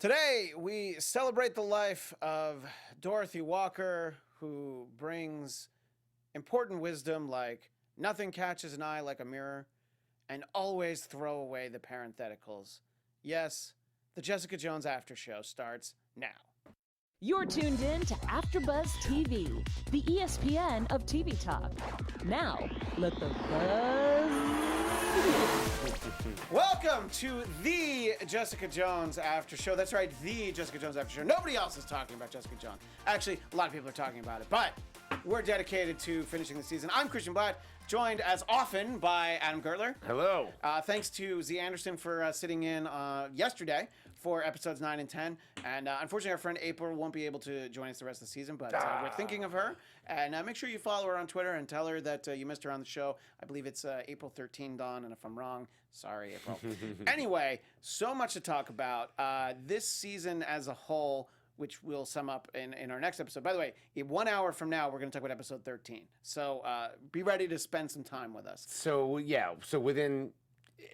Today, we celebrate the life of Dorothy Walker, who brings important wisdom like nothing catches an eye like a mirror, and always throw away the parentheticals. Yes, the Jessica Jones After Show starts now. You're tuned in to AfterBuzz TV, the ESPN of TV talk. Now, let the buzz begin. Welcome to the Jessica Jones After Show. That's right, the Jessica Jones After Show. Nobody else is talking about Jessica Jones. Actually, a lot of people are talking about it, but we're dedicated to finishing the season. I'm Christian Blatt, joined as often by Adam Gertler. Hello. Thanks to Z Anderson for sitting in yesterday for episodes 9 and 10. And unfortunately, our friend April won't be able to join us the rest of the season, but we're thinking of her. And make sure you follow her on Twitter and tell her that you missed her on the show. I believe it's April 13 Dawn, and if I'm wrong, sorry, April. Anyway, so much to talk about. This season as a whole, which we'll sum up in our next episode. By the way, in 1 hour from now, we're going to talk about episode 13. So be ready to spend some time with us. So, yeah, so within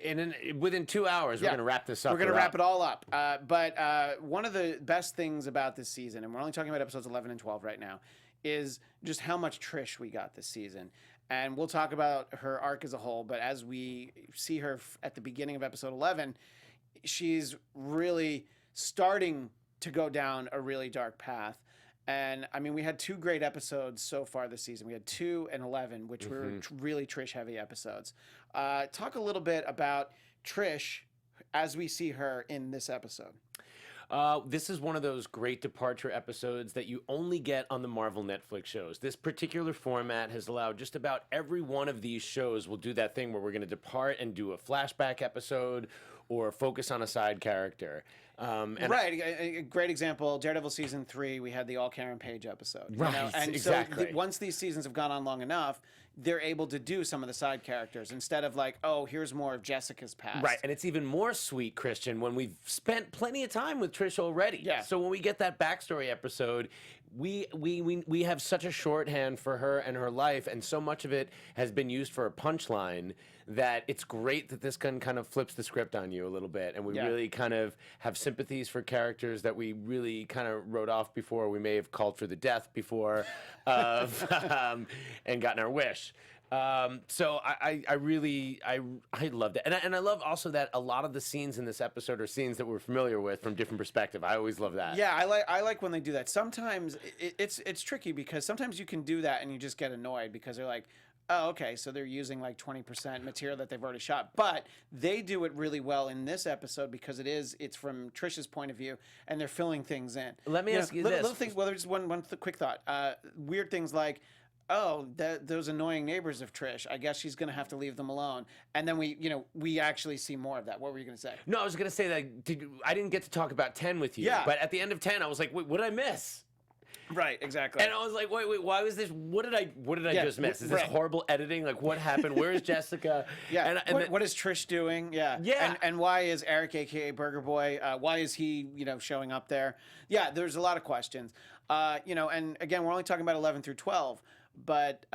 2 hours, we're going to wrap this up. We're going to wrap it all up. But one of the best things about this season, and we're only talking about episodes 11 and 12 right now, is just how much Trish we got this season. And we'll talk about her arc as a whole, but as we see her at the beginning of episode 11, she's really starting to go down a really dark path. And I mean, we had 2 great episodes so far this season. We had 2 and 11, which were really Trish heavy episodes. Talk a little bit about Trish as we see her in this episode. This is one of those great departure episodes that you only get on the Marvel Netflix shows. This particular format has allowed just about every one of these shows will do that thing where we're going to depart and do a flashback episode or focus on a side character. Right. A great example, Daredevil Season 3, we had the All Karen Page episode. Right, you know? And exactly. So once these seasons have gone on long enough, they're able to do some of the side characters instead of like, oh, here's more of Jessica's past. Right, and it's even more sweet, Christian, when we've spent plenty of time with Trish already. Yeah. So when we get that backstory episode, we have such a shorthand for her and her life, and so much of it has been used for a punchline that it's great that this kind of flips the script on you a little bit, and we really kind of have sympathies for characters that we really kind of wrote off before. We may have called for the death before and gotten our wish. So I really loved it, and I love also that a lot of the scenes in this episode are scenes that we're familiar with from different perspective. I always love that. Yeah, I like when they do that. Sometimes it's tricky because sometimes you can do that and you just get annoyed because they're like, oh, okay, so they're using like 20% material that they've already shot. But they do it really well in this episode because it's from Trish's point of view, and they're filling things in. Let me ask you this. Little things, well, there's one quick thought. Weird things like, oh, those annoying neighbors of Trish, I guess she's going to have to leave them alone. And then we actually see more of that. What were you going to say? No, I was going to say that I didn't get to talk about 10 with you. Yeah. But at the end of 10, I was like, wait, what did I miss? Right, exactly. And I was like, wait, why was this? What did I just miss? Is this horrible editing? Like, what happened? Where is Jessica? Yeah. And what is Trish doing? Yeah. Yeah. And why is Eric, A.K.A. Burger Boy, why is he, showing up there? Yeah, there's a lot of questions. And again, we're only talking about 11 through 12. But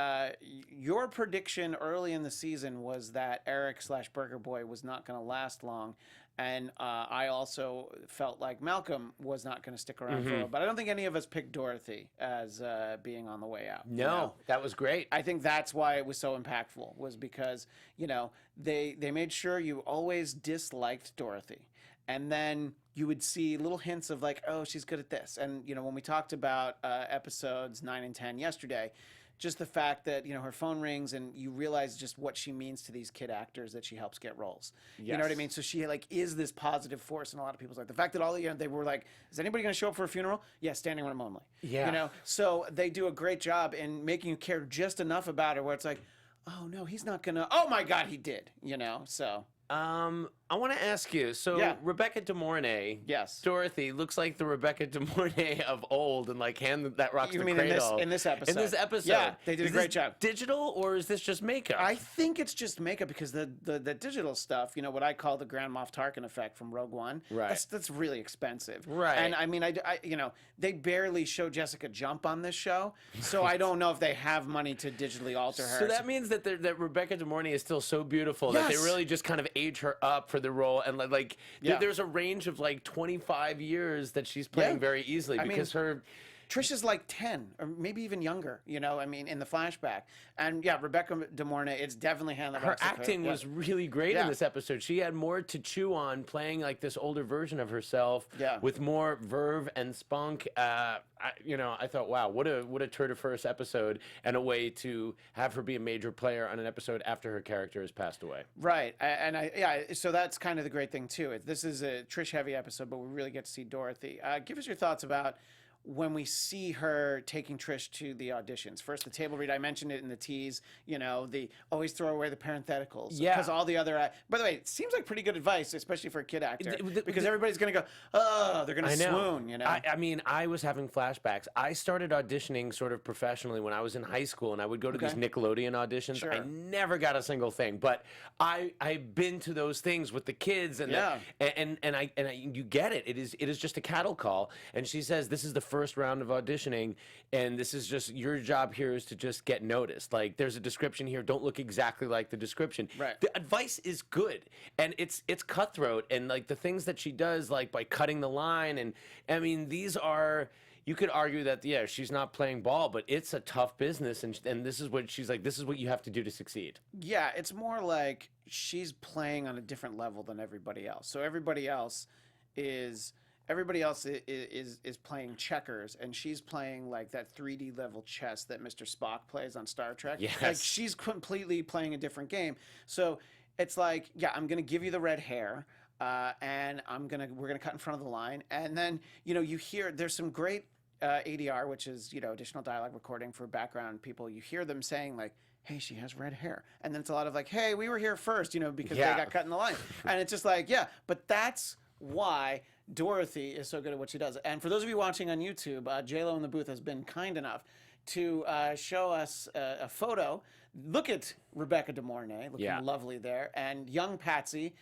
your prediction early in the season was that Eric/Burger Boy was not going to last long. And I also felt like Malcolm was not going to stick around for a while. But I don't think any of us picked Dorothy as being on the way out. No, that was great. I think that's why it was so impactful, was because, they made sure you always disliked Dorothy. And then you would see little hints of like, oh, she's good at this. And, when we talked about episodes 9 and 10 yesterday, just the fact that, her phone rings and you realize just what she means to these kid actors that she helps get roles. Yes. You know what I mean? So she is this positive force in a lot of people's life. The fact that they were like, is anybody going to show up for a funeral? Yeah, standing room only. Yeah. So they do a great job in making you care just enough about her where it's like, oh no, he's not going to, oh my God, he did, so. I want to ask you. So Rebecca De Mornay, yes, Dorothy looks like the Rebecca De Mornay of old, and like hand that rock to the mean cradle. In this episode? In this episode, yeah, they did a great job. Digital, or is this just makeup? I think it's just makeup because the digital stuff, what I call the Grand Moff Tarkin effect from Rogue One, right? That's really expensive, right? And I mean, I they barely show Jessica jump on this show, so I don't know if they have money to digitally alter her. So that means that Rebecca De Mornay is still so beautiful that they really just kind of age her up for the role, and there's a range of like 25 years that she's playing very easily because her. Trish is like 10 or maybe even younger, in the flashback. And Rebecca De Mornay, it's definitely handled. Her acting was really great in this episode. She had more to chew on playing like this older version of herself with more verve and spunk. I thought, wow, what a tour de force episode, and a way to have her be a major player on an episode after her character has passed away. Right. So that's kind of the great thing too. This is a Trish heavy episode, but we really get to see Dorothy. Give us your thoughts about when we see her taking Trish to the auditions. First, the table read, I mentioned it in the tease, the always throw away the parentheticals. Yeah. Because all the other, by the way, it seems like pretty good advice, especially for a kid actor, because everybody's going to go, oh, they're going to swoon, I mean, I was having flashbacks. I started auditioning sort of professionally when I was in high school, and I would go to these Nickelodeon auditions. Sure. I never got a single thing, but I've been to those things with the kids, and you get it. It is just a cattle call, and she says, this is the first round of auditioning, and this is just your job here is to just get noticed. Like, there's a description here, don't look exactly like the description. Right. The advice is good, and it's cutthroat, and like the things that she does, like by cutting the line, and I mean, these are, you could argue that she's not playing ball, but it's a tough business, and this is what she's like, this is what you have to do to succeed. Yeah, it's more like she's playing on a different level than everybody else. So everybody else is playing checkers, and she's playing like that 3D level chess that Mr. Spock plays on Star Trek. Yes. Like, she's completely playing a different game. So it's like, I'm going to give you the red hair, and we're gonna cut in front of the line, and then you hear there's some great ADR, which is additional dialogue recording for background people. You hear them saying like, hey, she has red hair. And then it's a lot of like, hey, we were here first, because they got cut in the line. And it's just like, but that's why Dorothy is so good at what she does. And for those of you watching on YouTube, J-Lo in the booth has been kind enough to show us a photo. Look at Rebecca De Mornay, looking lovely there, and young Patsy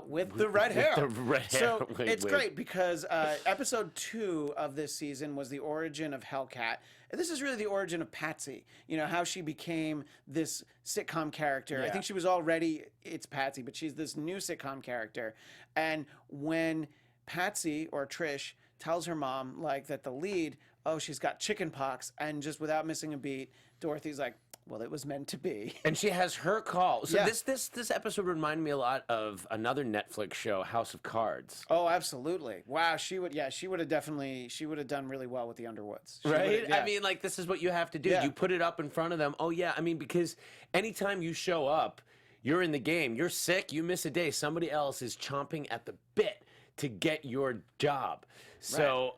with the red hair. The red hair. So it's great because episode 2 of this season was the origin of Hellcat. And this is really the origin of Patsy, how she became this sitcom character. I think she was already, it's Patsy, but she's this new sitcom character. And when Patsy or Trish tells her mom like that the lead, she's got chicken pox, and just without missing a beat, Dorothy's like, well, it was meant to be. And she has her call. So this episode reminded me a lot of another Netflix show, House of Cards. Oh, absolutely. Wow, she would have done really well with the Underwoods. Right? I mean, like, this is what you have to do. You put it up in front of them. Oh yeah, I mean, because anytime you show up, you're in the game. You're sick, you miss a day, somebody else is chomping at the bit to get your job. So,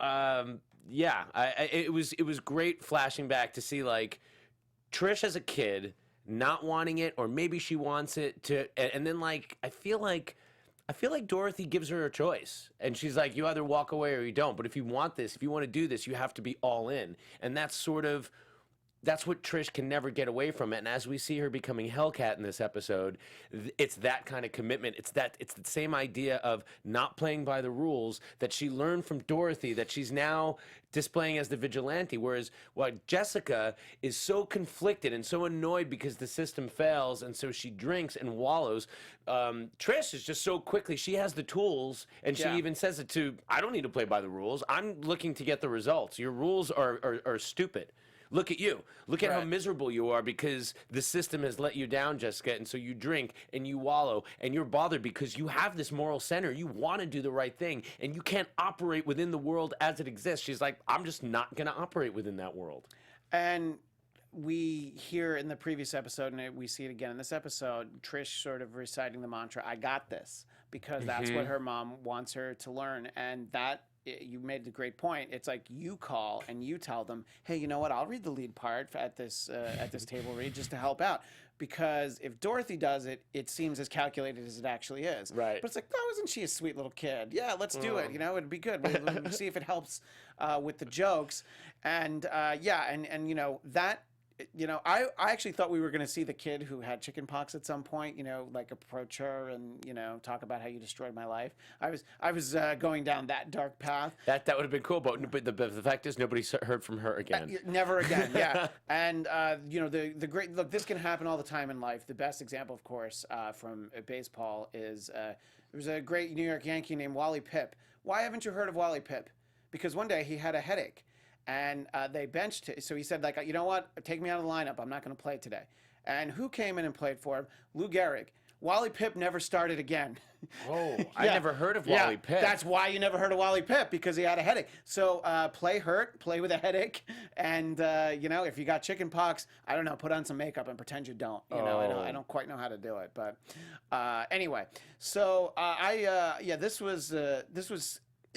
it was great flashing back to see like Trish as a kid not wanting it, or maybe she wants it to, and then like I feel like Dorothy gives her a choice, and she's like, you either walk away or you don't. But if you want this, if you want to do this, you have to be all in, and that's what Trish can never get away from it. And as we see her becoming Hellcat in this episode, it's that kind of commitment. It's the same idea of not playing by the rules that she learned from Dorothy, that she's now displaying as the vigilante. Whereas Jessica is so conflicted and so annoyed because the system fails, and so she drinks and wallows. Trish is just so quickly, she has the tools, and she even says it to, I don't need to play by the rules. I'm looking to get the results. Your rules are stupid. Look at you. Look at how miserable you are because the system has let you down, Jessica. And so you drink and you wallow and you're bothered because you have this moral center. You want to do the right thing and you can't operate within the world as it exists. She's like, I'm just not going to operate within that world. And we hear in the previous episode, and we see it again in this episode, Trish sort of reciting the mantra, I got this, because that's what her mom wants her to learn. And that, you made a great point. It's like you call and you tell them, hey, you know what? I'll read the lead part at this table read just to help out. Because if Dorothy does it, it seems as calculated as it actually is. Right. But it's like, oh, isn't she a sweet little kid? Yeah, let's do it. It'd be good. We'll see if it helps with the jokes. And and that I actually thought we were going to see the kid who had chickenpox at some point, like approach her and, talk about how you destroyed my life. I was going down that dark path. That would have been cool, but the fact is nobody heard from her again. Never again, yeah. And, the great, look, this can happen all the time in life. The best example, of course, from baseball is there was a great New York Yankee named Wally Pipp. Why haven't you heard of Wally Pipp? Because one day he had a headache. And they benched him. So he said, like, you know what? Take me out of the lineup. I'm not going to play today. And who came in and played for him? Lou Gehrig. Wally Pipp never started again. Oh, I never heard of Wally Pipp. That's why you never heard of Wally Pipp, because he had a headache. So play hurt, play with a headache. And, if you got chicken pox, I don't know, put on some makeup and pretend you don't. I don't quite know how to do it. But anyway, so it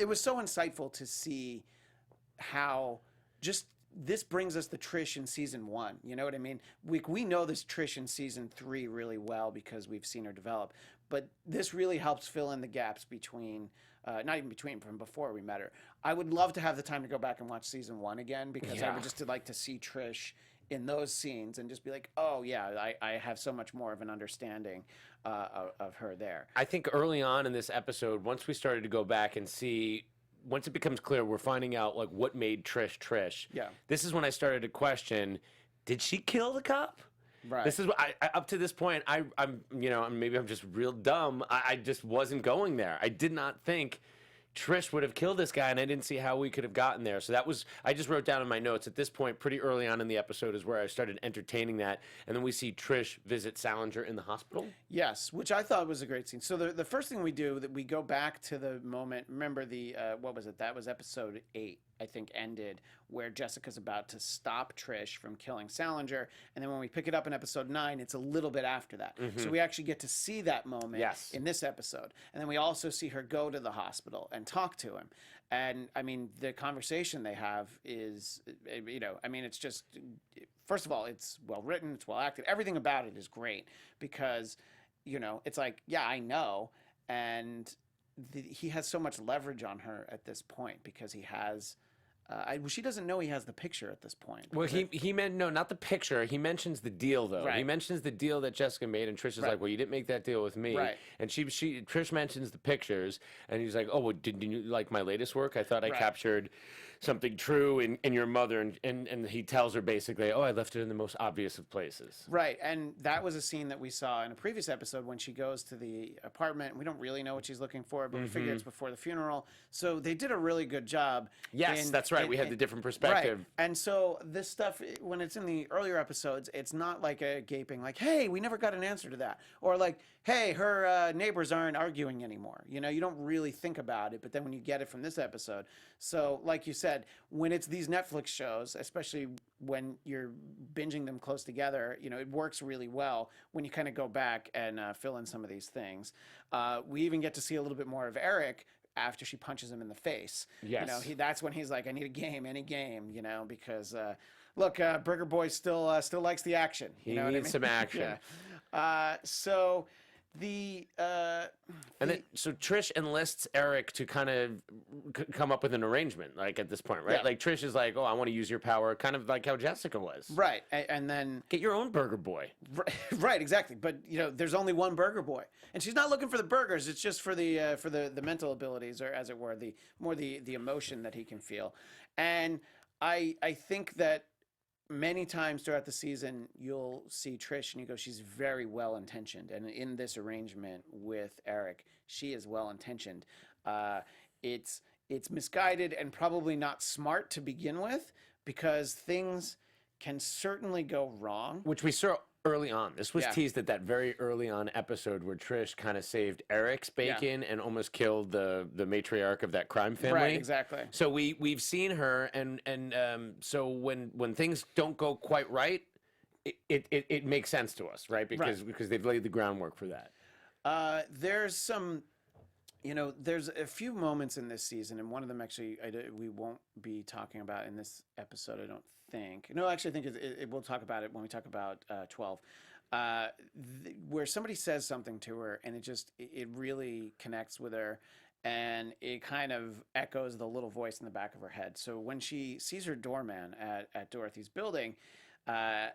was so insightful to see how just this brings us the Trish in season 1. You know what I mean? We know this Trish in season 3 really well because we've seen her develop, but this really helps fill in the gaps between, not even between, from before we met her. I would love to have the time to go back and watch season 1 again, because I would just like to see Trish in those scenes and just be like, oh yeah, I have so much more of an understanding of her there. I think early on in this episode, once we started to go back and see, once it becomes clear, we're finding out like what made Trish. Yeah. This is when I started to question, did she kill the cop? Right. This is what I up to this point, I'm maybe I'm just real dumb. I just wasn't going there. I did not think Trish would have killed this guy, and I didn't see how we could have gotten there. So I just wrote down in my notes, at this point, pretty early on in the episode is where I started entertaining that. And then we see Trish visit Salinger in the hospital. Yes, which I thought was a great scene. So the first thing we do, that we go back to the moment, remember what was it? That was episode 8, I think, ended, where Jessica's about to stop Trish from killing Salinger. And then when we pick it up in episode 9, it's a little bit after that. Mm-hmm. So we actually get to see that moment in this episode. And then we also see her go to the hospital and talk to him. And, I mean, the conversation they have is, it's just, first of all, it's well written, it's well acted. Everything about it is great because, it's like, yeah, I know. And he has so much leverage on her at this point because he has... she doesn't know he has the picture at this point. Well, he meant, no, not the picture. He mentions the deal, though. Right. He mentions the deal that Jessica made, and Trish is like, well, you didn't make that deal with me. Right. And Trish mentions the pictures, and he's like, oh, well, did you like my latest work? I thought I captured something true in your mother, and he tells her basically, oh, I left it in the most obvious of places. Right, and that was a scene that we saw in a previous episode when she goes to the apartment. We don't really know what she's looking for, but we figure it's before the funeral. So they did a really good job. Yes, that's right. We had the different perspective. Right. And so this stuff, when it's in the earlier episodes, it's not like a gaping, like, hey, we never got an answer to that. Or like, hey, her neighbors aren't arguing anymore. You don't really think about it, but then when you get it from this episode. So like you said, when it's these Netflix shows, especially when you're binging them close together, it works really well when you kind of go back and fill in some of these things. We even get to see a little bit more of Eric after she punches him in the face. Yes. That's when he's like, I need a game, any game, because look, Burger Boy still likes the action. He needs some action. Yeah. So so Trish enlists Eric to kind of come up with an arrangement, like at this point, right? Yeah. Like Trish is like, oh, I want to use your power, kind of like how Jessica was. Right. And then get your own Burger Boy. Right, exactly. But there's only one Burger Boy, and she's not looking for the burgers. It's just for the mental abilities, or as it were, the emotion that he can feel. And I think that many times throughout the season, you'll see Trish and you go, she's very well-intentioned. And in this arrangement with Eric, she is well-intentioned. It's misguided and probably not smart to begin with, because things can certainly go wrong. Which we saw early on. This was teased at that very early on episode where Trish kind of saved Eric's bacon and almost killed the matriarch of that crime family. Right, exactly. So we've seen her, and so when things don't go quite right, it makes sense to us, right? Because they've laid the groundwork for that. There's some, there's a few moments in this season, and one of them actually we won't be talking about in this episode, I don't think. No, actually, I think we'll talk about it when we talk about 12, where somebody says something to her, and it really connects with her, and it kind of echoes the little voice in the back of her head. So when she sees her doorman at Dorothy's building,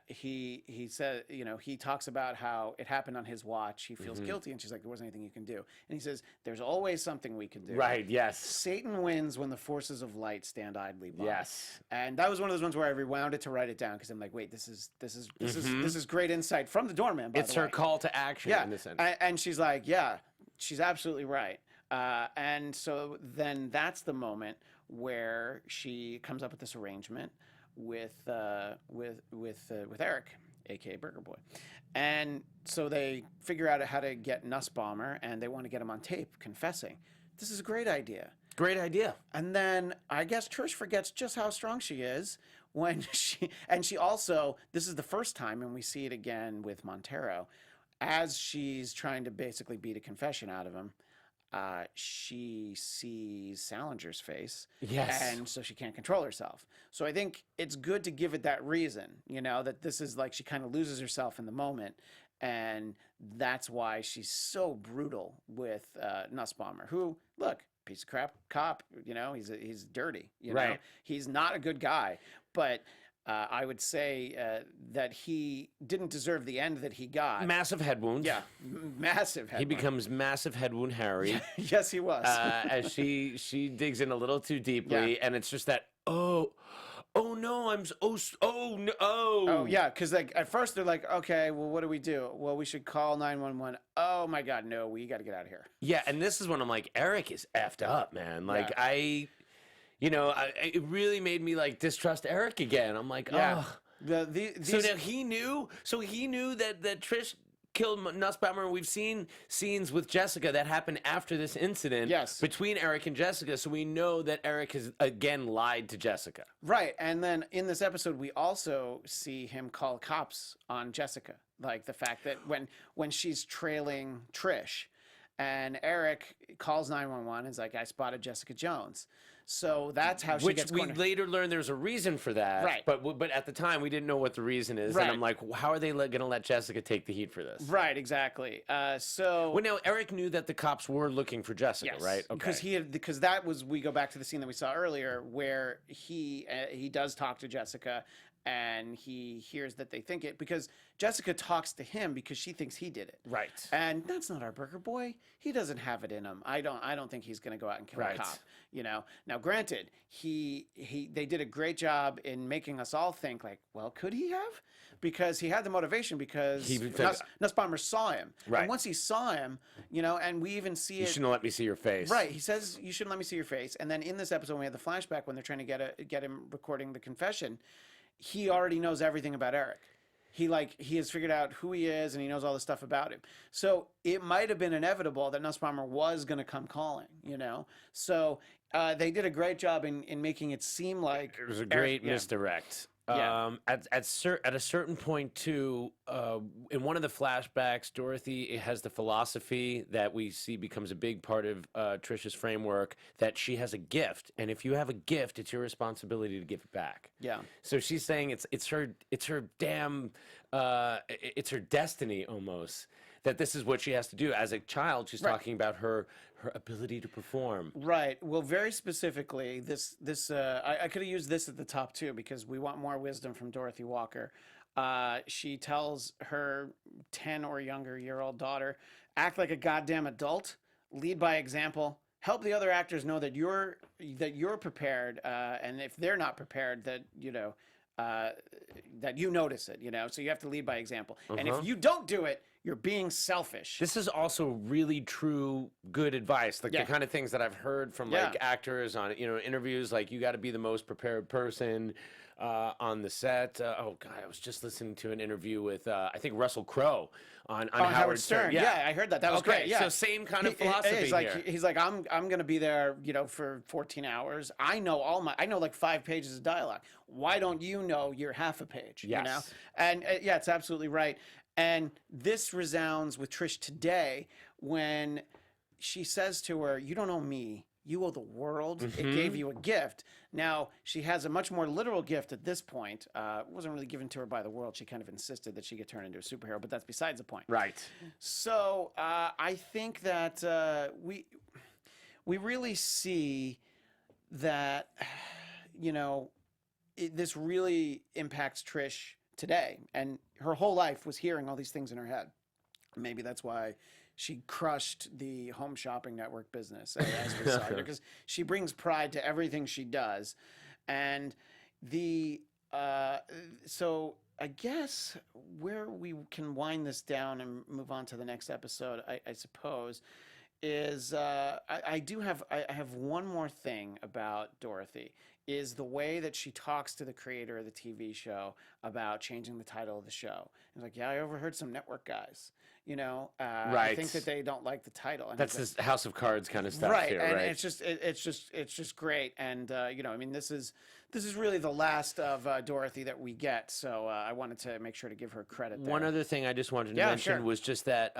he said, he talks about how it happened on his watch. He feels guilty, and she's like, there wasn't anything you can do. And he says, there's always something we can do. Right. Yes. Satan wins when the forces of light stand idly by. Yes. And that was one of those ones where I rewound it to write it down because I'm like, wait, this is great insight from the doorman. By It's the her way. call to action in this sense. And she's like, yeah, she's absolutely right. And so then that's the moment where she comes up with this arrangement with Eric, A.K.A. Burger Boy. And so they figure out how to get Nussbaumer, and they want to get him on tape confessing. This is a great idea. Great idea. And then I guess Trish forgets just how strong she is when she also, this is the first time, and we see it again with Montero, as she's trying to basically beat a confession out of him. She sees Salinger's face. Yes. And so she can't control herself. So I think it's good to give it that reason, that this is like she kind of loses herself in the moment. And that's why she's so brutal with Nussbaumer, who, look, piece of crap cop, he's dirty, Right. He's not a good guy. But I would say that he didn't deserve the end that he got. Massive head wounds. Yeah, massive head He wound. becomes massive head wound Harry. Yes, he was. As she digs in a little too deeply, Yeah. and it's just that oh no, no. Oh yeah, because like at first they're like, okay, well, what do we do? Well, we should call 911. Oh my God, no, we got to get out of here. Yeah, and this is when I'm like, Eric is effed up, man. Like Yeah. it really made me like distrust Eric again. I'm like, Yeah. oh. So now he knew. So he knew that Trish killed Nussbaumer, and we've seen scenes with Jessica that happened after this incident. Yes. Between Eric and Jessica, so we know that Eric has again lied to Jessica. Right, and then in this episode, we also see him call cops on Jessica, like the fact that when she's trailing Trish, and Eric calls 911 and is like, I spotted Jessica Jones. So that's how she Which gets we cornered. later learned there's a reason for that. Right. But at the time, we didn't know what the reason is. Right. And I'm like, how are they going to let Jessica take the heat for this? Right, exactly. Well, now, Eric knew that the cops were looking for Jessica, Yes, right? Okay. because that was, we go back to the scene that we saw earlier where he does talk to Jessica, and he hears that they think it, because Jessica talks to him because she thinks he did it. Right. And that's not our Burger Boy. He doesn't have it in him. I don't think he's going to go out and kill Right. a cop. Now granted, they did a great job in making us all think like, well, could he have? Because he had the motivation, because Nussbaumer saw him. Right. And once he saw him, and we even see You it. shouldn't let me see your face. Right. He says, you shouldn't let me see your face. And then in this episode, when we had the flashback, when they're trying to get him recording the confession, he already knows everything about Eric. He has figured out who he is, and he knows all the stuff about him. So it might have been inevitable that Nussbaumer was going to come calling, So they did a great job in making it seem like It was a great misdirect. Yeah. At a certain point, too, in one of the flashbacks, Dorothy has the philosophy that we see becomes a big part of Trish's framework, that she has a gift, and if you have a gift, it's your responsibility to give it back. Yeah. So she's saying it's her damn it's her destiny almost, that this is what she has to do. As a child, she's talking about her ability to perform. Right. Well, very specifically, I could have used this at the top too, because we want more wisdom from Dorothy Walker. She tells her 10 or younger year old daughter, act like a goddamn adult, lead by example, help the other actors know that you're prepared, and if they're not prepared, that that you notice it. So you have to lead by example. And if you don't do it, you're being selfish. This is also really true good advice, like the kind of things that I've heard from like actors on interviews, like you got to be the most prepared person on the set. Oh God, I was just listening to an interview with I think Russell Crowe on Howard Stern. Yeah, I heard that. That was great. Yeah. So same kind of philosophy he's like, here. He's like, I'm going to be there, for 14 hours. I know like 5 pages of dialogue. Why don't you know you're half a page? Yes. And yeah, it's absolutely right. And this resounds with Trish today when she says to her, you don't owe me, you owe the world. It gave you a gift. Now, she has a much more literal gift at this point. It wasn't really given to her by the world. She kind of insisted that she get turned into a superhero, but that's besides the point. Right. So I think that we really see that, this really impacts Trish today. And her whole life was hearing all these things in her head. Maybe that's why she crushed the home shopping network business as we saw her, because she brings pride to everything she does. And so I guess where we can wind this down and move on to the next episode, I suppose, is I have one more thing about Dorothy, is the way that she talks to the creator of the TV show about changing the title of the show. It's like, yeah, I overheard some network guys, right. I think that they don't like the title. And That's this House of Cards kind of stuff, right? here, And right? it's just great. And I mean, this is really the last of Dorothy that we get. So I wanted to make sure to give her credit there. One other thing I just wanted to mention was just that.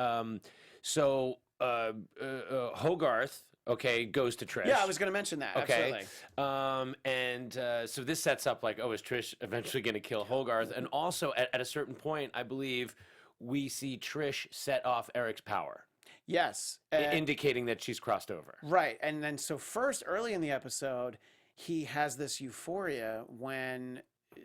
Hogarth, goes to Trish. Yeah, I was going to mention that. Okay. Absolutely. So this sets up like, is Trish eventually going to kill Hogarth? And also at a certain point, I believe we see Trish set off Eric's power. Yes. Indicating that she's crossed over. Right. And then so first, early in the episode, he has this euphoria when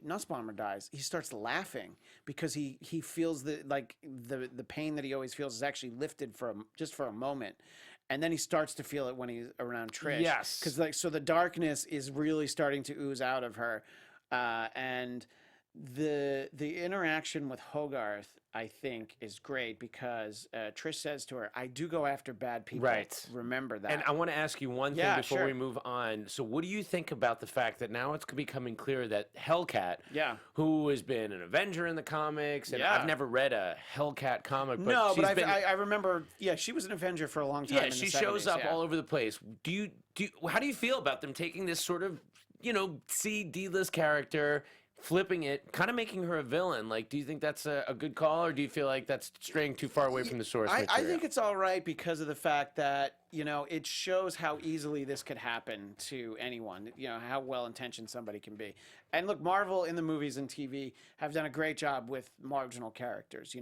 Nussbaumer dies. He starts laughing because he feels that like the pain that he always feels is actually lifted just for a moment. And then he starts to feel it when he's around Trish. Yes. Because so the darkness is really starting to ooze out of her. And the interaction with Hogarth, I think, is great because Trish says to her, I do go after bad people. Right. Remember that. And I want to ask you one thing before we move on. So what do you think about the fact that now it's becoming clear that Hellcat, who has been an Avenger in the comics, and I've never read a Hellcat comic, but I remember, she was an Avenger for a long time. Yeah, she shows up all over the place. How do you feel about them taking this sort of, D-list character, flipping it, kind of making her a villain? Like, do you think that's a good call, or do you feel like that's straying too far away from the source material? I think it's all right because of the fact that, it shows how easily this could happen to anyone, how well-intentioned somebody can be. And look, Marvel in the movies and TV have done a great job with marginal characters,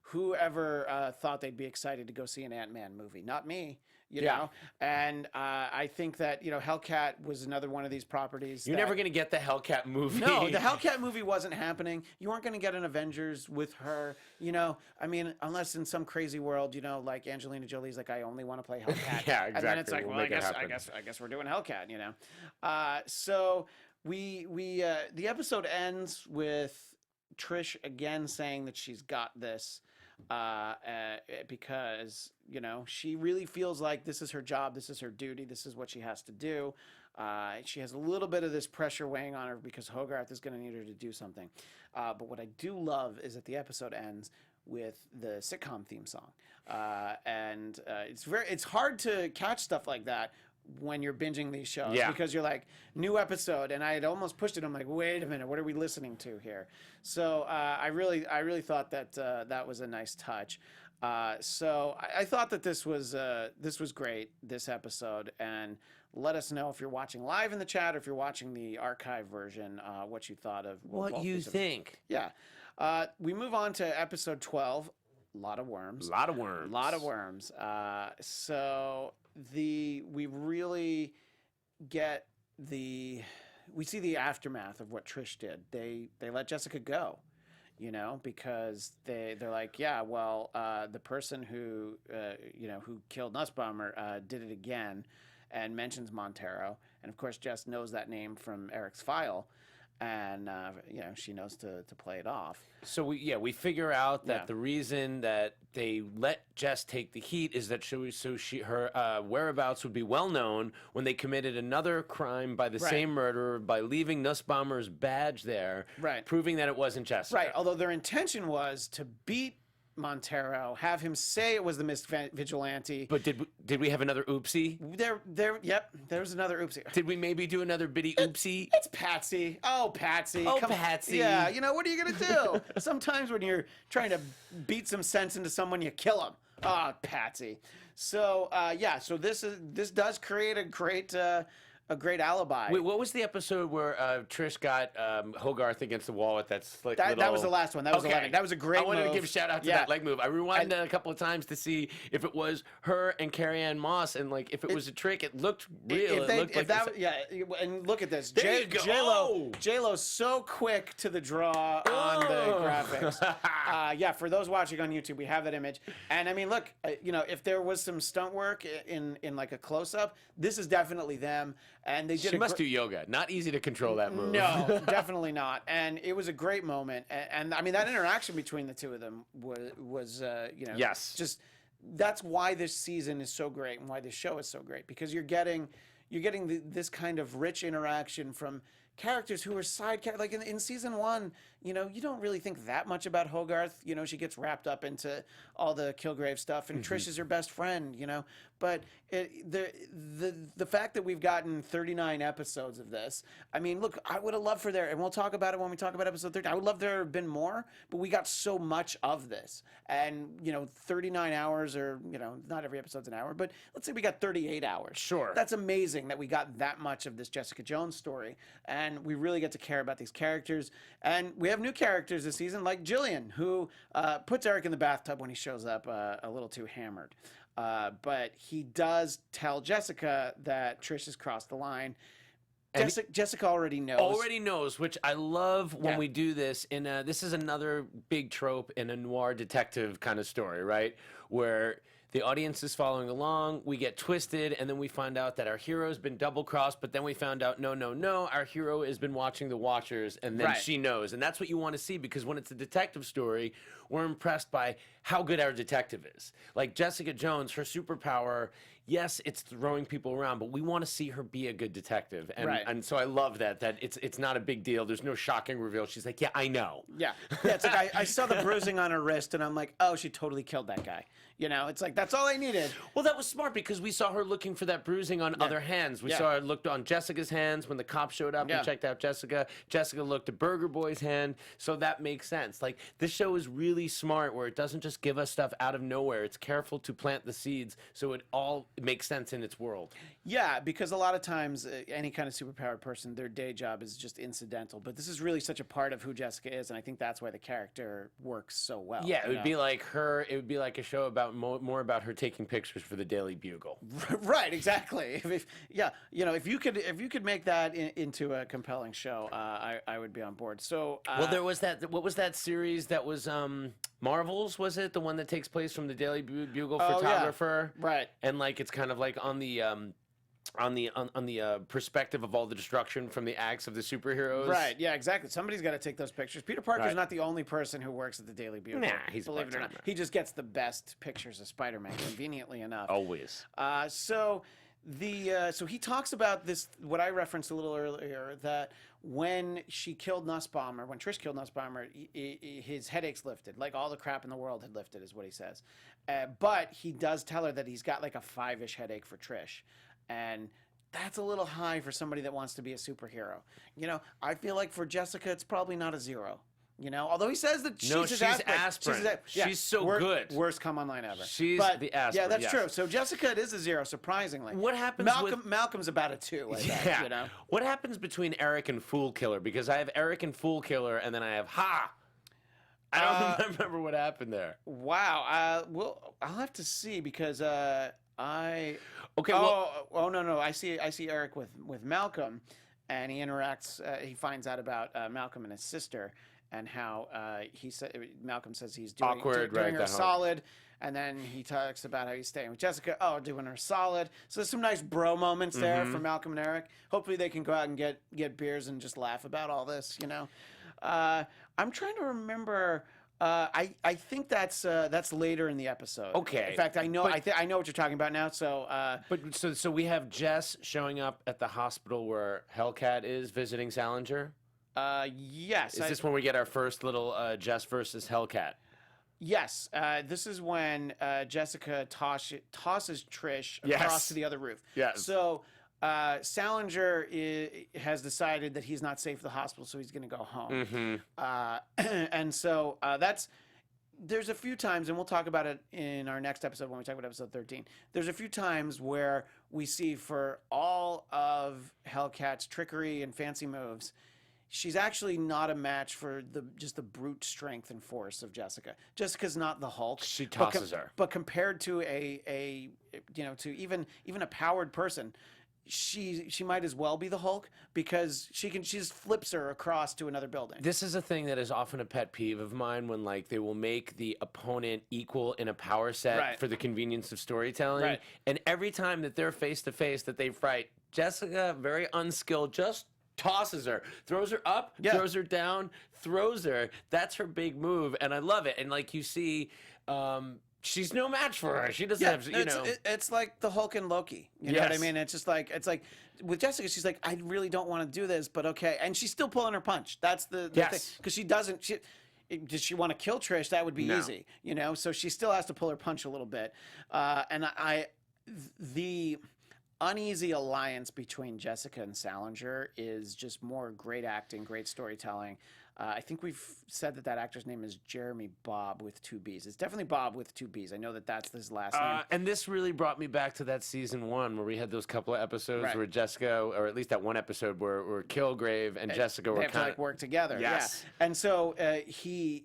Whoever thought they'd be excited to go see an Ant-Man movie? Not me. You know, and I think that Hellcat was another one of these properties. You're never going to get the Hellcat movie. No, the Hellcat movie wasn't happening. You weren't going to get an Avengers with her. I mean, unless in some crazy world, like Angelina Jolie's like, I only want to play Hellcat. Yeah, exactly. And then it's like, well, I guess we're doing Hellcat. So the episode ends with Trish again saying that she's got this. Because she really feels like this is her job, this is her duty, this is what she has to do. She has a little bit of this pressure weighing on her because Hogarth is going to need her to do something. But what I do love is that the episode ends with the sitcom theme song, and it's hard to catch stuff like that when you're binging these shows because you're like, new episode, and I had almost pushed it. I'm like, wait a minute, what are we listening to here? So I really thought that that was a nice touch. So I thought that this was great, this episode, and let us know if you're watching live in the chat or if you're watching the archive version, what you thought of what you think. Yeah. We move on to episode 12. Lot of worms. So we really get we see the aftermath of what Trish did. They let Jessica go, because they're like, the person who who killed Nussbaumer did it again, and mentions Montero, and of course Jess knows that name from Eric's file. And she knows to play it off. So we figure out that the reason that they let Jess take the heat is that her whereabouts would be well known when they committed another crime by the same murderer by leaving Nussbaumer's badge there, proving that it wasn't Jessica. Right. Although their intention was to beat Montero, have him say it was the Miss Vigilante. But did we have another oopsie? There was another oopsie. Did we maybe do another bitty oopsie? It's Patsy. Oh, Patsy. Patsy. Yeah, what are you going to do? Sometimes when you're trying to beat some sense into someone, you kill them. Ah, Patsy. So, so this does create a great a great alibi. Wait, what was the episode where Trish got Hogarth against the wall with that slick That was the last one. That was 11. That was a great I wanted move. to give a shout out to that leg move. I rewinded it a couple of times to see if it was her and Carrie-Anne Moss, and like if it was a trick, it looked real. And look at this. There you go. J-Lo's so quick to the draw on the graphics. For those watching on YouTube, we have that image. And I mean, look, if there was some stunt work in like a close-up, this is definitely them. And they did. She must do yoga. Not easy to control that move. No, definitely not. And it was a great moment. And I mean, that interaction between the two of them was yes, just that's why this season is so great and why this show is so great, because you're getting this kind of rich interaction from characters who are side characters. Like in season 1, you don't really think that much about Hogarth. She gets wrapped up into all the Kilgrave stuff, and Trish is her best friend. But the fact that we've gotten 39 episodes of this, I mean, look, I would have loved for there, and we'll talk about it when we talk about episode 13. I would love there to have been more, but we got so much of this, and 39 hours, or not every episode's an hour, but let's say we got 38 hours. Sure, that's amazing that we got that much of this Jessica Jones story, and we really get to care about these characters. And we have new characters this season, like Jillian, who puts Eric in the bathtub when he shows up a little too hammered. But he does tell Jessica that Trish has crossed the line. Jessica already knows. Already knows, which I love when we do this. This is another big trope in a noir detective kind of story, right? Where the audience is following along, we get twisted, and then we find out that our hero's been double-crossed, but then we found out, no, our hero has been watching the Watchers, and then she knows. And that's what you want to see, because when it's a detective story, we're impressed by how good our detective is. Like Jessica Jones, her superpower, yes, it's throwing people around, but we want to see her be a good detective. And so I love that it's not a big deal. There's no shocking reveal. She's like, yeah, I know. Yeah, it's like I saw the bruising on her wrist, and I'm like, oh, she totally killed that guy. It's like, that's all I needed. Well, that was smart, because we saw her looking for that bruising on other hands. We saw her looked on Jessica's hands when the cop showed up and checked out Jessica. Jessica looked at Burger Boy's hand, so that makes sense. Like, this show is really smart, where it doesn't just give us stuff out of nowhere. It's careful to plant the seeds so it all makes sense in its world. Yeah, because a lot of times any kind of superpowered person, their day job is just incidental. But this is really such a part of who Jessica is, and I think that's why the character works so well. Yeah, it would be like her. It would be like a show about more about her taking pictures for the Daily Bugle. Right, exactly. If you could make that into a compelling show, I would be on board. So well, there was that. What was that series that was Marvels? Was it the one that takes place from the Daily Bugle photographer? Yeah. Right. And like it's kind of like on the perspective of all the destruction from the acts of the superheroes. Right, yeah, exactly. Somebody's got to take those pictures. Peter Parker's not the only person who works at the Daily Bugle. Nah, he's believe it or not. He just gets the best pictures of Spider-Man, conveniently enough. Always. So he talks about this, what I referenced a little earlier, that when she killed Nussbaumer, when Trish killed Nussbaumer, his headaches lifted. Like all the crap in the world had lifted, is what he says. But he does tell her that he's got like a 5-ish headache for Trish. And that's a little high for somebody that wants to be a superhero. I feel like for Jessica, it's probably not a 0. Although he says that she's aspirin. She's so good. Worst come online ever. She's the aspirin. Yeah, that's true. So Jessica, it is a 0, surprisingly. What happens Malcolm's about a 2, I bet, What happens between Eric and Fool Killer? Because I have Eric and Fool Killer, and then I have Ha! I don't remember what happened there. Wow. Well, I'll have to see, because Okay. No. I see Eric with Malcolm, and he interacts. He finds out about Malcolm and his sister, and how Malcolm says he's doing her a solid, and then he talks about how he's staying with Jessica. Oh, doing her solid. So there's some nice bro moments there for Malcolm and Eric. Hopefully they can go out and get beers and just laugh about all this. I'm trying to remember. I think that's later in the episode. Okay. In fact, I know what you're talking about now. So, so we have Jess showing up at the hospital where Hellcat is visiting Salinger. Yes. Is this when we get our first little Jess versus Hellcat? Yes. This is when Jessica tosses Trish across to the other roof. Yes. So. Salinger has decided that he's not safe at the hospital, so he's going to go home. And so there's a few times, and we'll talk about it in our next episode when we talk about episode 13. There's a few times where we see for all of Hellcat's trickery and fancy moves, she's actually not a match for just the brute strength and force of Jessica. Jessica's not the Hulk. She tosses her. But compared to to even a powered person, she might as well be the Hulk because she just flips her across to another building. This is a thing that is often a pet peeve of mine when like they will make the opponent equal in a power set for the convenience of storytelling. Right. And every time that they're face to face that they fight, Jessica, very unskilled, just tosses her, throws her up, throws her down, throws her. That's her big move, and I love it. And like you see, she's no match for her. She doesn't have, It's like the Hulk and Loki. You know what I mean? It's like with Jessica, she's like, I really don't want to do this, but okay. And she's still pulling her punch. That's the thing. Because she doesn't. Does she want to kill Trish? That would be easy, So she still has to pull her punch a little bit. The uneasy alliance between Jessica and Salinger is just more great acting, great storytelling. I think we've said that actor's name is Jeremy Bob with 2 B's. It's definitely Bob with 2 B's. I know that's his last name. And this really brought me back to that season 1 where we had those couple of episodes where Jessica, or at least that one episode where Kilgrave and Jessica were kind of work together. Yes. Yeah. And so he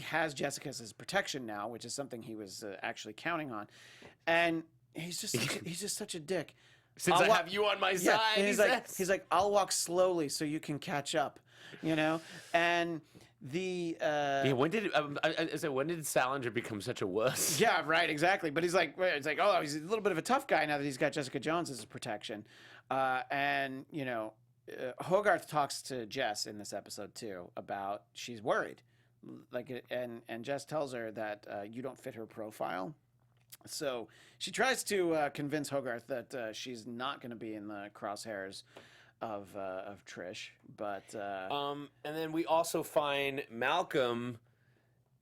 has Jessica as his protection now, which is something he was actually counting on. And he's just such a dick. Since I have you on my side, he's like, I'll walk slowly so you can catch up, And when did Salinger become such a wuss? Yeah, right, exactly. But he's like, he's a little bit of a tough guy now that he's got Jessica Jones as his protection, Hogarth talks to Jess in this episode too about she's worried, and Jess tells her that you don't fit her profile. So she tries to convince Hogarth that she's not going to be in the crosshairs of Trish, but and then we also find Malcolm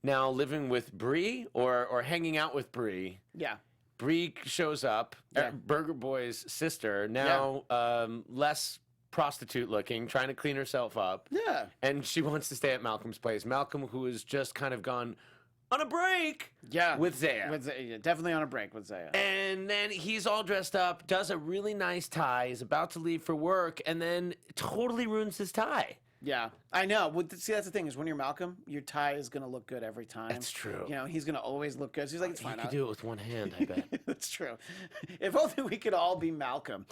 now living with Bree or hanging out with Bree. Yeah, Bree shows up, Burger Boy's sister, now less prostitute looking, trying to clean herself up. Yeah, and she wants to stay at Malcolm's place. Malcolm, who has just kind of gone on a break with Zaya. Definitely on a break with Zaya. And then he's all dressed up, does a really nice tie, is about to leave for work, and then totally ruins his tie. Yeah, I know. See, that's the thing, is when you're Malcolm, your tie is going to look good every time. That's true. He's going to always look good. So he's like, it's fine. You could do it with one hand, I bet. That's true. If only we could all be Malcolm.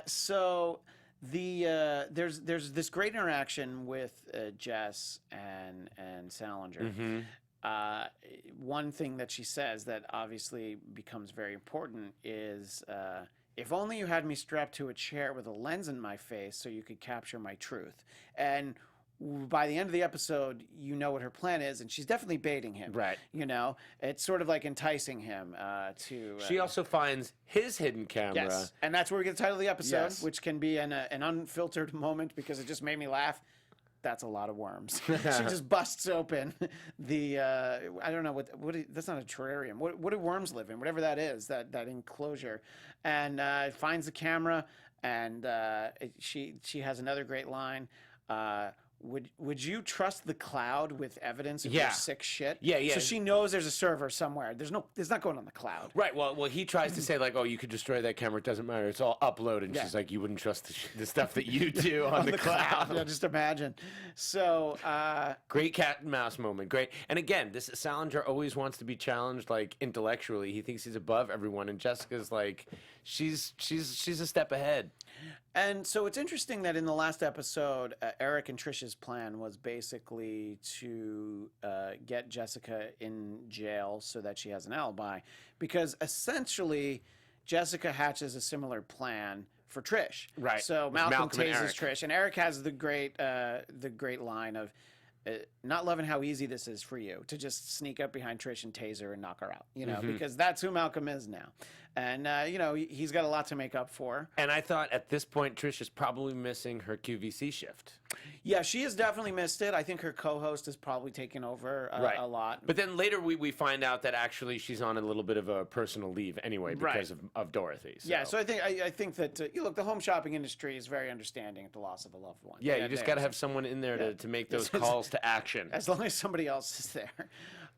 So there's this great interaction with Jess and Salinger. Mm-hmm. One thing that she says that obviously becomes very important is, if only you had me strapped to a chair with a lens in my face so you could capture my truth. And by the end of the episode, you know what her plan is, and she's definitely baiting him. Right. It's sort of like enticing him to... She also finds his hidden camera. Yes, and that's where we get the title of the episode, which can be an unfiltered moment because it just made me laugh. That's a lot of worms. She just busts open I don't know that's not a terrarium. What do worms live in? Whatever that is, that enclosure, and finds the camera, and she has another great line. Would you trust the cloud with evidence of your sick shit? Yeah. So she knows there's a server somewhere. It's not going on the cloud. Right. Well, he tries to say like, oh, you could destroy that camera. It doesn't matter. It's all uploaded. And she's like, you wouldn't trust the stuff that you do on the cloud. Yeah, just imagine. So great cat and mouse moment. Great. And again, this Salinger always wants to be challenged like intellectually. He thinks he's above everyone, and Jessica's like, she's a step ahead. And so it's interesting that in the last episode, Eric and Trish's plan was basically to get Jessica in jail so that she has an alibi, because essentially Jessica hatches a similar plan for Trish. Right. So Malcolm tases Trish, and Eric has the great line of, not loving how easy this is for you to just sneak up behind Trish and tase her and knock her out, because that's who Malcolm is now. And, he's got a lot to make up for. And I thought at this point, Trish is probably missing her QVC shift. Yeah, she has definitely missed it. I think her co-host has probably taken over a lot. But then later we find out that actually she's on a little bit of a personal leave anyway because of Dorothy. So. Yeah, so I think that, look, the home shopping industry is very understanding at the loss of a loved one. Yeah, you just got to have someone in there to make those calls to action. As long as somebody else is there.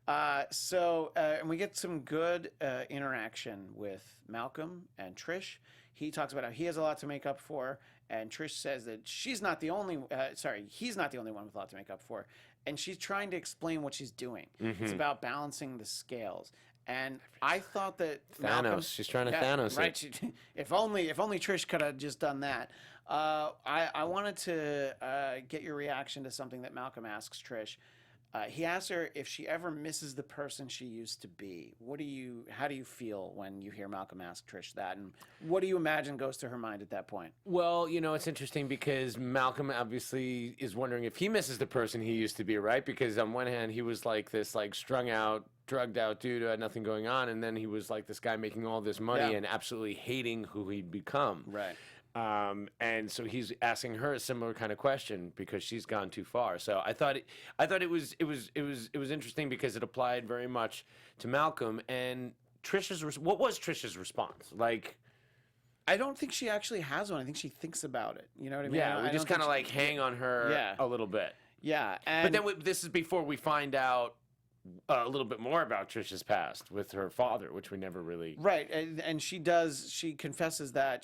And we get some good interaction with Malcolm and Trish. He talks about how he has a lot to make up for, and Trish says that he's not the only one with a lot to make up for, and she's trying to explain what she's doing. It's about balancing the scales. And I thought that She's trying to Thanos right? it. If only Trish could have just done that. I wanted to get your reaction to something that Malcolm asks Trish. He asks her if she ever misses the person she used to be. How do you feel when you hear Malcolm ask Trish that? And what do you imagine goes through her mind at that point? Well, it's interesting because Malcolm obviously is wondering if he misses the person he used to be, right? Because on one hand, he was like this strung out, drugged out dude who had nothing going on. And then he was like this guy making all this money and absolutely hating who he'd become. Right. And so he's asking her a similar kind of question because she's gone too far. So I thought it was interesting because it applied very much to Malcolm and what was Trish's response? Like, I don't think she actually has one. I think she thinks about it. You know what I mean? Yeah, we just kind of hang on her a little bit. Yeah, but then this is before we find out a little bit more about Trish's past with her father, which we never really... Right, and she confesses that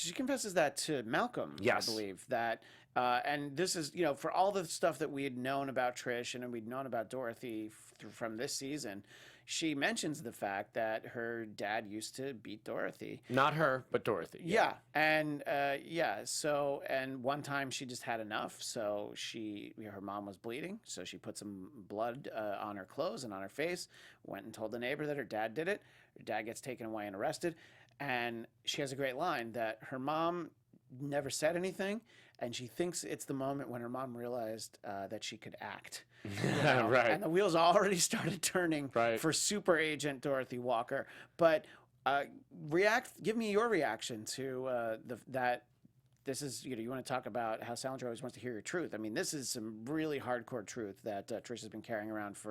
to Malcolm, yes. I believe, that, and this is, for all the stuff that we had known about Trish and we'd known about Dorothy from this season, she mentions the fact that her dad used to beat Dorothy. Not her, but Dorothy. Yeah. And and one time she just had enough. So her mom was bleeding. So she put some blood on her clothes and on her face, went and told the neighbor that her dad did it. Her dad gets taken away and arrested. And she has a great line that her mom never said anything. And she thinks it's the moment when her mom realized that she could act. Right. And the wheels already started turning for super agent Dorothy Walker. But give me your reaction to that. This is, you want to talk about how Salinger always wants to hear your truth. I mean, this is some really hardcore truth that Trish has been carrying around for,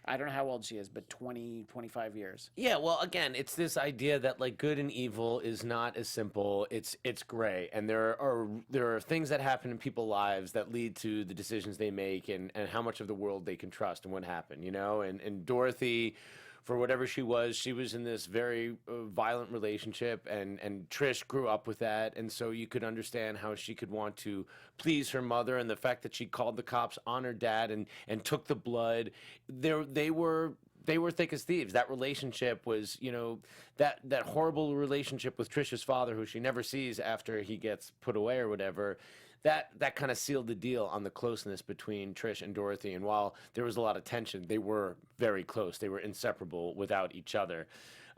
I don't know how old she is, but 20, 25 years. Yeah, well, again, it's this idea that good and evil is not as simple. It's gray, and there are things that happen in people's lives that lead to the decisions they make and how much of the world they can trust and what happened, And Dorothy, for whatever she was in this very violent relationship, and Trish grew up with that, and so you could understand how she could want to please her mother, and the fact that she called the cops on her dad and took the blood. They were thick as thieves. That relationship was, that horrible relationship with Trish's father, who she never sees after he gets put away or whatever. That kind of sealed the deal on the closeness between Trish and Dorothy. And while there was a lot of tension, they were very close. They were inseparable without each other.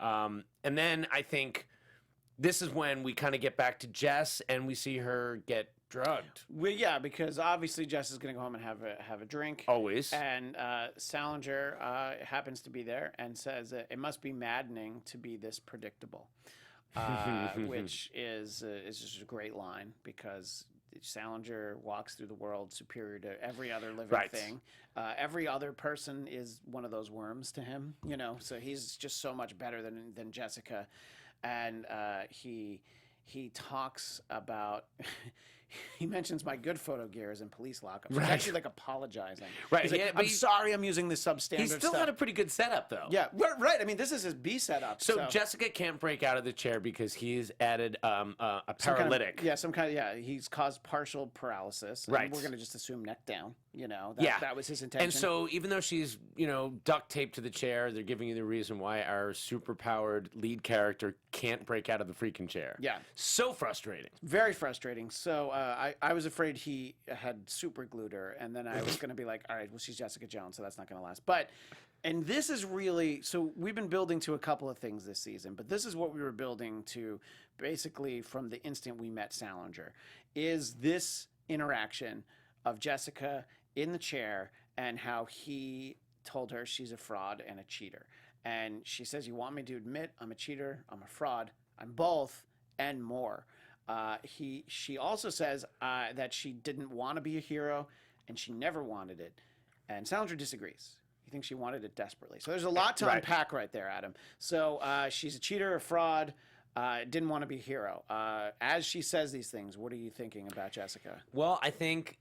And then I think this is when we kind of get back to Jess and we see her get drugged. Well, yeah, because obviously Jess is going to go home and have a drink. Always. And Salinger happens to be there and says it must be maddening to be this predictable, which is just a great line because Salinger walks through the world superior to every other living thing. Every other person is one of those worms to him, so he's just so much better than Jessica. And he talks about he mentions my good photo gear is in police lockup. He's actually apologizing. Right. He's like, I'm sorry I'm using this substandard He still had a pretty good setup, though. Yeah, right. I mean, this is his B setup. So Jessica can't break out of the chair because he's added a paralytic. He's caused partial paralysis. And we're going to just assume neck down. That was his intention. And so even though she's, duct taped to the chair, they're giving you the reason why our superpowered lead character can't break out of the freaking chair. Yeah. So frustrating. Very frustrating. So I was afraid he had super glued her, and then I was going to be like, all right, well, she's Jessica Jones, so that's not going to last. And this is really, so we've been building to a couple of things this season, but this is what we were building to basically from the instant we met Salinger, is this interaction of Jessica in the chair and how he told her she's a fraud and a cheater. And she says, you want me to admit I'm a cheater, I'm a fraud, I'm both, and more. She also says that she didn't want to be a hero and she never wanted it. And Salinger disagrees. He thinks she wanted it desperately. So there's a lot to unpack right there, Adam. So she's a cheater, a fraud. didn't want to be a hero. As she says these things, what are you thinking about Jessica? Well, I think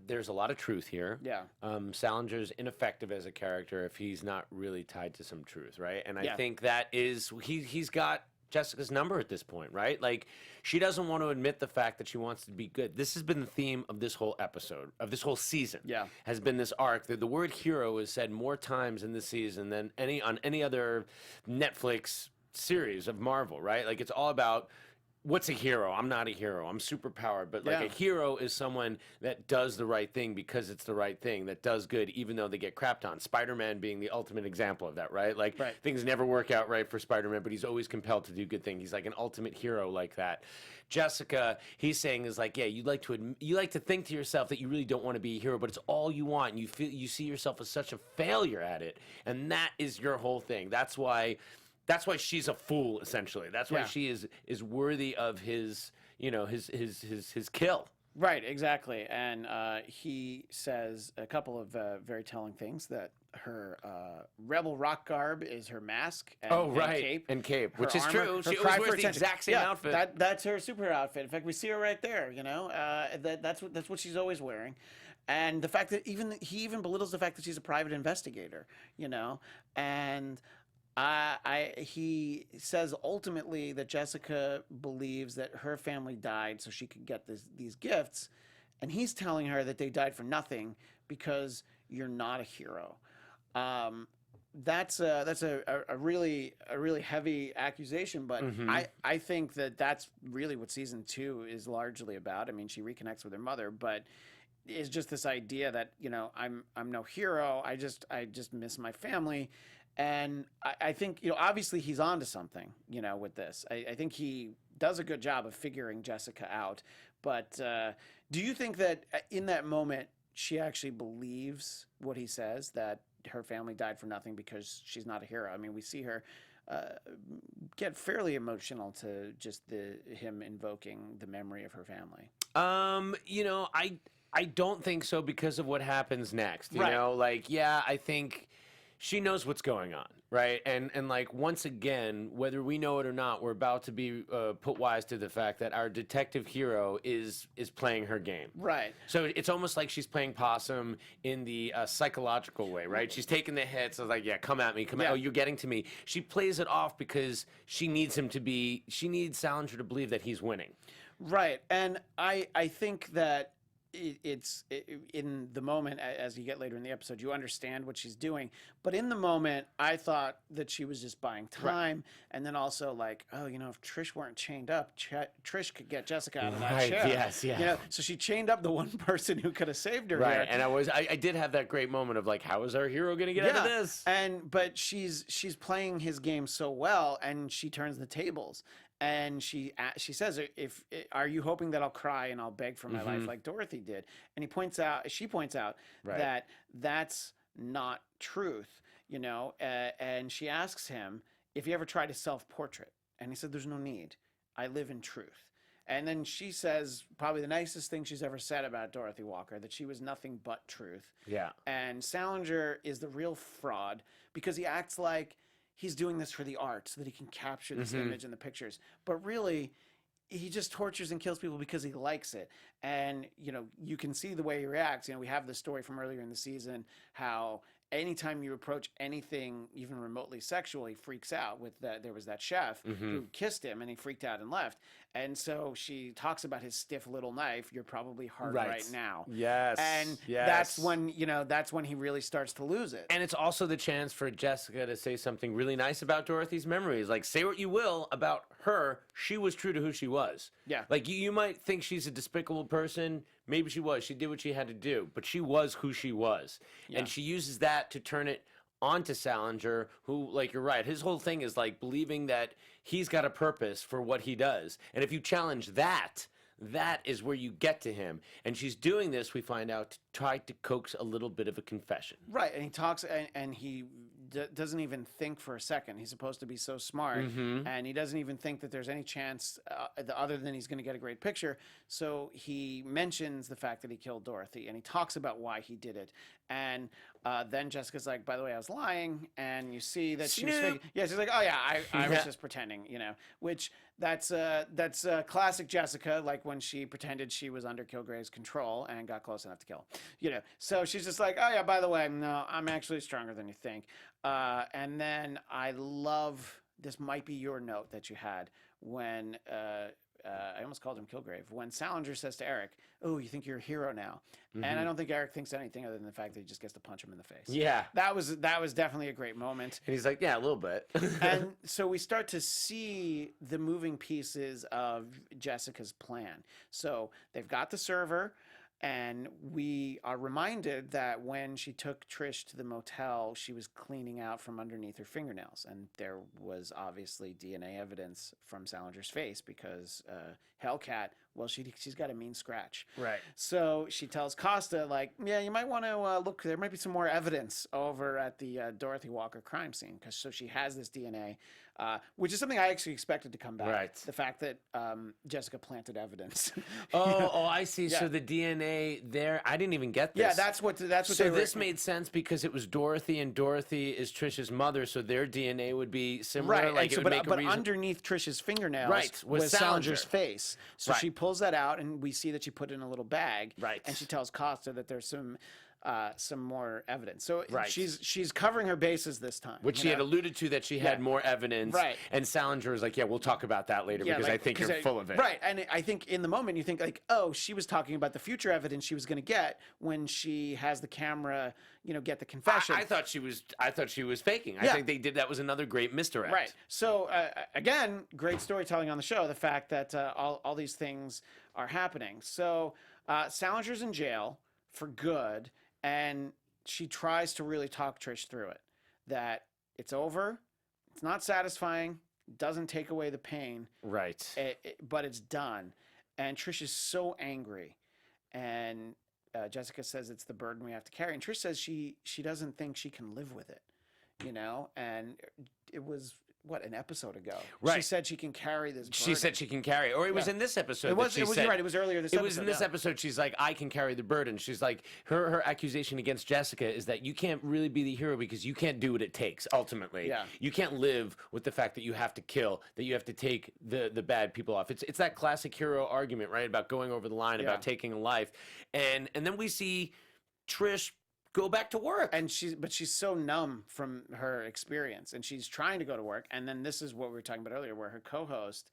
there's a lot of truth here. Yeah. Salinger's ineffective as a character if he's not really tied to some truth, right? And I think that is he's got Jessica's number at this point, right? Like, she doesn't want to admit the fact that she wants to be good. This has been the theme of this whole episode, of this whole season. Yeah. Has been this arc. The word hero is said more times in this season than on any other Netflix series of Marvel, right? Like, it's all about what's a hero? I'm not a hero. I'm super powered. But like a hero is someone that does the right thing because it's the right thing, that does good even though they get crapped on. Spider-Man being the ultimate example of that, right? Like things never work out right for Spider-Man, but he's always compelled to do good things. He's like an ultimate hero like that. Jessica, he's saying, is like, yeah, you like to think to yourself that you really don't want to be a hero, but it's all you want, and you see yourself as such a failure at it, and that is your whole thing. That's why she's a fool, essentially. That's why she is worthy of his, his kill. Right, exactly. And he says a couple of very telling things, that her rebel rock garb is her mask and cape. And cape, Her which is armor, true. She cry always for wears the attention. exact same outfit. That's her superhero outfit. In fact, we see her right there, that's what she's always wearing. And the fact that he even belittles the fact that she's a private investigator, and he says ultimately that Jessica believes that her family died so she could get these gifts, and he's telling her that they died for nothing because you're not a hero. That's a really heavy accusation, but I think that's really what season 2 is largely about. I mean, she reconnects with her mother, but it's just this idea that I'm no hero. I just miss my family. And I think, obviously he's onto something, with this. I think he does a good job of figuring Jessica out. But do you think that in that moment, she actually believes what he says, that her family died for nothing because she's not a hero? I mean, we see her get fairly emotional to just him invoking the memory of her family. I don't think so because of what happens next. I think she knows what's going on, right? And like, once again, whether we know it or not, we're about to be put wise to the fact that our detective hero is playing her game. Right. So it's almost like she's playing possum in the psychological way, right? She's taking the hits. I was like, yeah, come at me. Oh, you're getting to me. She plays it off because she needs Salinger to believe that he's winning. Right. And I think that it's in the moment, as you get later in the episode, you understand what she's doing. But in the moment, I thought that she was just buying time. Right. And then also like, if Trish weren't chained up, Trish could get Jessica out of that chair. Yes, yeah. So she chained up the one person who could have saved her. Right. Here. And I did have that great moment of like, how is our hero going to get out of this? But she's playing his game so well, and she turns the tables. And she says, are you hoping that I'll cry and I'll beg for my life like Dorothy did? And she points out that that's not truth, and she asks him if he ever tried a self-portrait. And he said, there's no need. I live in truth. And then she says probably the nicest thing she's ever said about Dorothy Walker, that she was nothing but truth. Yeah. And Salinger is the real fraud because he acts like he's doing this for the art so that he can capture this image in the pictures. But really, he just tortures and kills people because he likes it. And, you can see the way he reacts. We have the story from earlier in the season, how anytime you approach anything even remotely sexual, he freaks out. There was that chef who kissed him and he freaked out and left. And so she talks about his stiff little knife. You're probably hard right now. Yes. And that's when he really starts to lose it. And it's also the chance for Jessica to say something really nice about Dorothy's memories. Like, say what you will about her, she was true to who she was. Yeah. Like, you might think she's a despicable person. Maybe she was. She did what she had to do. But she was who she was. Yeah. And she uses that to turn it onto Salinger, who, like, you're right, his whole thing is like believing that he's got a purpose for what he does. And if you challenge that is where you get to him. And she's doing this, we find out, to try to coax a little bit of a confession. Right. And he talks and he doesn't even think for a second. He's supposed to be so smart, and he doesn't even think that there's any chance other than he's going to get a great picture. So he mentions the fact that he killed Dorothy, and he talks about why he did it. And then Jessica's like, by the way, I was lying, and you see that she was faking. Yeah, she's like, oh yeah, I was just pretending, which that's classic Jessica, like when she pretended she was under Kilgrave's control and got close enough to kill him. So she's just like, oh yeah, by the way, no, I'm actually stronger than you think. And then I love, this might be your note that you had when I almost called him Kilgrave, when Salinger says to Eric, oh, you think you're a hero now? And I don't think Eric thinks anything other than the fact that he just gets to punch him in the face. Yeah. That was definitely a great moment. And he's like, yeah, a little bit. And so we start to see the moving pieces of Jessica's plan. So they've got the server, and we are reminded that when she took Trish to the motel, she was cleaning out from underneath her fingernails. And there was obviously DNA evidence from Salinger's face because Hellcat, well, she's got a mean scratch. Right. So she tells Costa, like, yeah, you might want to look, there might be some more evidence over at the Dorothy Walker crime scene. So she has this DNA, which is something I actually expected to come back. Right. The fact that Jessica planted evidence. Oh, I see. Yeah. So the DNA there, I didn't even get this. Yeah, that's what So they were. this made sense because it was Dorothy, and Dorothy is Trish's mother, so their DNA would be similar. Right, Like and so, it would make a but reason. underneath Trish's fingernails Right, was Salinger's Salinger. face. So Right. she pulls that out, and we see that she put it in a little bag. Right. And she tells Costa that there's some more evidence. So Right. she's covering her bases this time. Which she had alluded to, that she had more evidence. Right. And Salinger was like, yeah, we'll talk about that later because I think you're full of it. Right. And I think in the moment you think like, oh, she was talking about the future evidence she was going to get when she has the camera, get the confession. I thought she was faking. I Yeah. think they did. That was another great misdirect. Right. So again, great storytelling on the show. The fact that all these things are happening. So Salinger's in jail for good, and she tries to really talk Trish through it. That it's over. It's not satisfying. Doesn't take away the pain. Right. But it's done. And Trish is so angry, and Jessica says it's the burden we have to carry. And Trish says she doesn't think she can live with it. And it was an episode ago. Right. She said she can carry this burden. She said she can carry it. Or it was in this episode. It was. that she It was. said, You're right. It was earlier this episode. It was in this episode. She's like, I can carry the burden. She's like, her accusation against Jessica is that you can't really be the hero because you can't do what it takes. Ultimately, Yeah. You can't live with the fact that you have to kill, that you have to take the bad people off. It's that classic hero argument, right? About going over the line, about taking a life, and then we see Trish go back to work. And she's so numb from her experience, and she's trying to go to work. And then this is what we were talking about earlier, where her co-host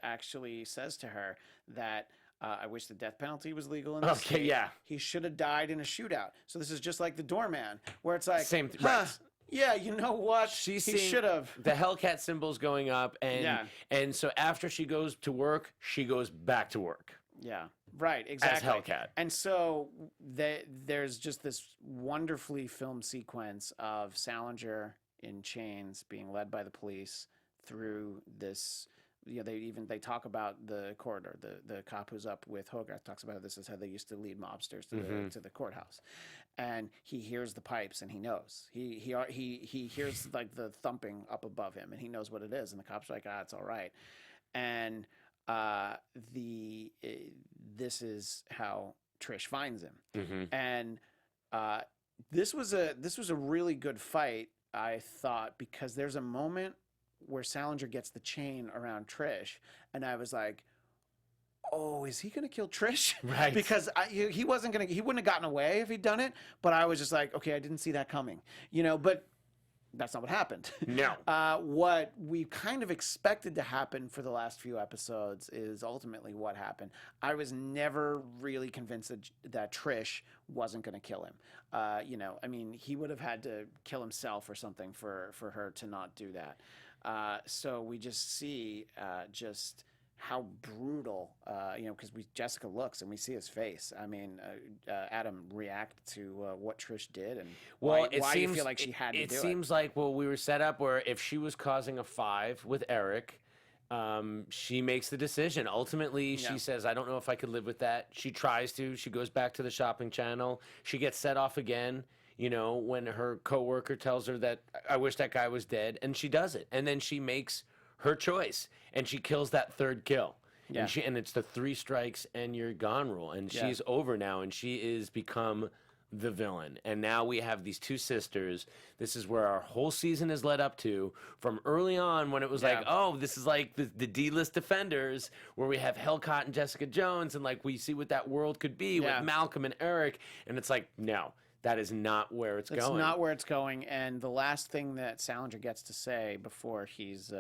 actually says to her that I wish the death penalty was legal in this state. Yeah. He should have died in a shootout. So this is just like the doorman, where it's like, Same right. Yeah, you know what? She's he seeing should have. the Hellcat symbols going up, and so after she goes to work, she goes back to work. Yeah, right, exactly. As Hellcat. And so there's just this wonderfully filmed sequence of Salinger in chains being led by the police through this. They talk about the corridor. The cop who's up with Hogarth talks about this is how they used to lead mobsters to the courthouse, and he hears the pipes and he knows he hears like the thumping up above him and he knows what it is, and the cop's like, it's all right, and this is how Trish finds him, and this was a really good fight, I thought, because there's a moment where Salinger gets the chain around Trish, and I was like, oh, is he gonna kill Trish? Right. Because he wouldn't have gotten away if he'd done it, but I was just like, okay, I didn't see that coming, but that's not what happened. No. What we kind of expected to happen for the last few episodes is ultimately what happened. I was never really convinced that Trish wasn't going to kill him. I mean, he would have had to kill himself or something for her to not do that. So we just see just how brutal, because Jessica looks and we see his face. I mean, Adam, react to what Trish did and why you feel like she had to do it. It seems like, we were set up where if she was causing a 5 with Eric, she makes the decision. Ultimately, she says, I don't know if I could live with that. She tries to. She goes back to the shopping channel. She gets set off again. you know, when her coworker tells her that I wish that guy was dead, and she does it. And then she makes her choice and she kills that third kill. Yeah. And it's the 3 strikes and you're gone rule. And she's over now, and she is become the villain. And now we have these 2 sisters. This is where our whole season is led up to, from early on when it was like, oh, this is like the D-list Defenders, where we have Hellcat and Jessica Jones, and like we see what that world could be with Malcolm and Eric. And it's like, no, that is not where it's going. It's not where it's going. And the last thing that Salinger gets to say before he's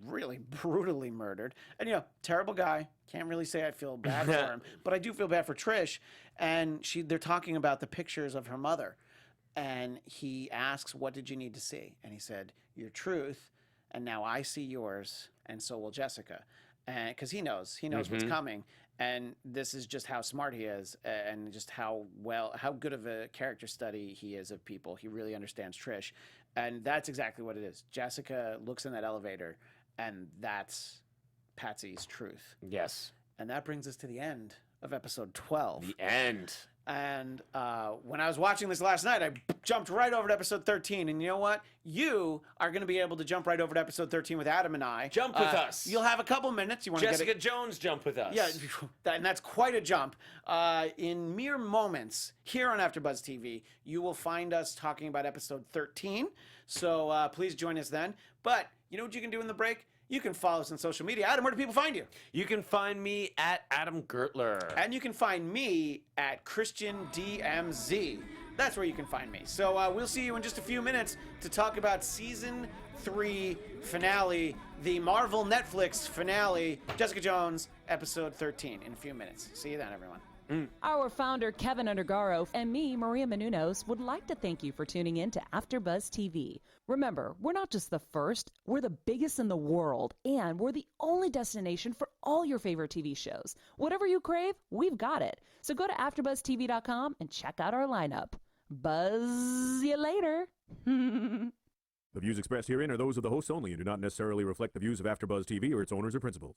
really brutally murdered, and, you know, terrible guy. Can't really say I feel bad for him, but I do feel bad for Trish. And they're talking about the pictures of her mother. And he asks, what did you need to see? And he said, your truth. And now I see yours. And so will Jessica. And because he knows what's coming. And this is just how smart he is, and just how good of a character study he is of people. He really understands Trish. And that's exactly what it is. Jessica looks in that elevator, and that's Patsy's truth. Yes. And that brings us to the end of episode 12. The end. And when I was watching this last night, I jumped right over to episode 13. And you know what? You are going to be able to jump right over to episode 13 with Adam and I. Jump with us. You'll have a couple minutes. You want to Jessica Jones jump with us. Yeah, and that's quite a jump. In mere moments here on AfterBuzz TV, you will find us talking about episode 13. So please join us then. But you know what you can do in the break? You can follow us on social media. Adam, where do people find you? You can find me at Adam Gertler. And you can find me at Christian DMZ. That's where you can find me. So we'll see you in just a few minutes to talk about season 3 finale, the Marvel Netflix finale, Jessica Jones, episode 13, in a few minutes. See you then, everyone. Our founder, Kevin Undergaro, and me, Maria Menounos, would like to thank you for tuning in to AfterBuzz TV. Remember, we're not just the first, we're the biggest in the world, and we're the only destination for all your favorite TV shows. Whatever you crave, we've got it. So go to AfterBuzzTV.com and check out our lineup. Buzz you later. The views expressed herein are those of the hosts only and do not necessarily reflect the views of AfterBuzz TV or its owners or principals.